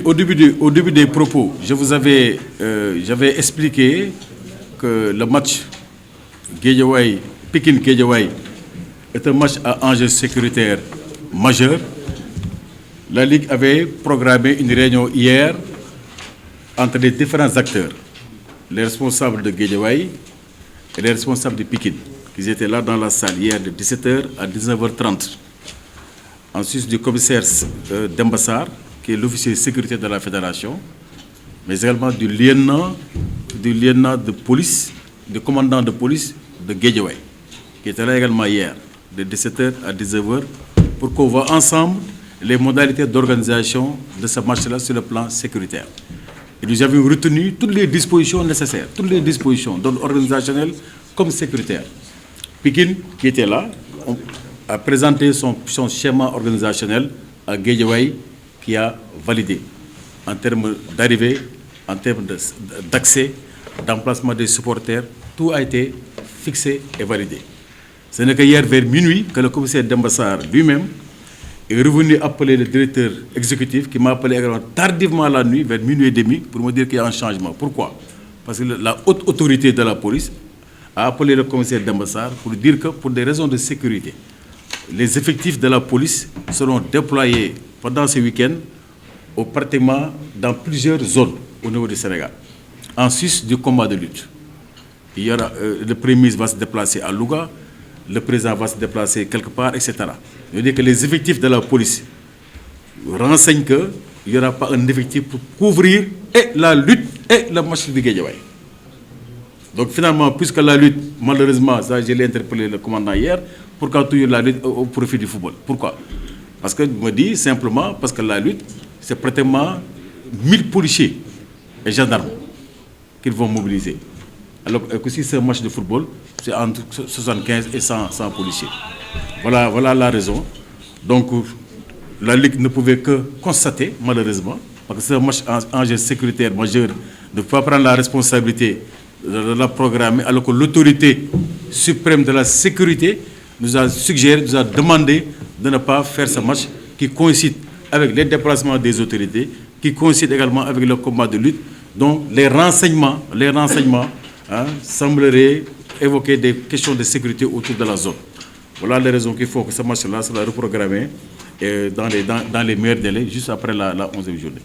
au début des propos, j'avais expliqué que le match Pikine-Guédiawaye est un match à enjeu sécuritaire majeur. La Ligue avait programmé une réunion hier entre les différents acteurs, les responsables de Guédiawaye et les responsables de Pikine. Ils étaient là dans la salle hier de 17h à 19h30. Ensuite, du commissaire Demba Sarr, qui est l'officier de sécurité de la fédération, mais également du lieutenant de police, du commandant de police de Guédiawaye, qui était là également hier, de 17h à 19h, pour qu'on voit ensemble les modalités d'organisation de ce match-là sur le plan sécuritaire. Et nous avions retenu toutes les dispositions nécessaires, toutes les dispositions, d'ordre organisationnel comme sécuritaire. Pikine, qui était là, a présenté son schéma organisationnel à Guédiawaye, qui a validé en termes d'arrivée, en termes d'accès, d'emplacement des supporters. Tout a été fixé et validé. Ce n'est que hier vers minuit que le commissaire Demba Sarr lui-même est revenu appeler le directeur exécutif, qui m'a appelé également tardivement la nuit, vers minuit et demi, pour me dire qu'il y a un changement. Pourquoi? Parce que la haute autorité de la police a appelé le commissaire Demba Sarr pour dire que pour des raisons de sécurité, les effectifs de la police seront déployés pendant ce week-end pratiquement dans plusieurs zones au niveau du Sénégal. En sus du combat de lutte, il y aura, le Premier ministre va se déplacer à Louga, le président va se déplacer quelque part, etc. Je veux dire que les effectifs de la police renseignent qu'il n'y aura pas un effectif pour couvrir et la lutte et le match de Guédiawaye. Donc finalement, puisque la lutte, malheureusement, ça je l'ai interpellé le commandant hier, pourquoi toujours la lutte au profit du football? Pourquoi? Parce que je me dis simplement, parce que la lutte, c'est pratiquement 1000 policiers et gendarmes qu'ils vont mobiliser. Alors que si c'est un match de football, c'est entre 75 et 100 policiers. Voilà la raison. Donc la Ligue ne pouvait que constater, malheureusement, parce que c'est un match en enjeu sécuritaire majeur, ne peut pas prendre la responsabilité de la programmer, alors que l'autorité suprême de la sécurité nous a suggéré, nous a demandé de ne pas faire ce match qui coïncide avec les déplacements des autorités, qui coïncide également avec le combat de lutte. Donc les renseignements sembleraient évoquer des questions de sécurité autour de la zone. Voilà les raisons qu'il faut que ce match-là soit reprogrammé dans les meilleurs délais, juste après la 11e journée.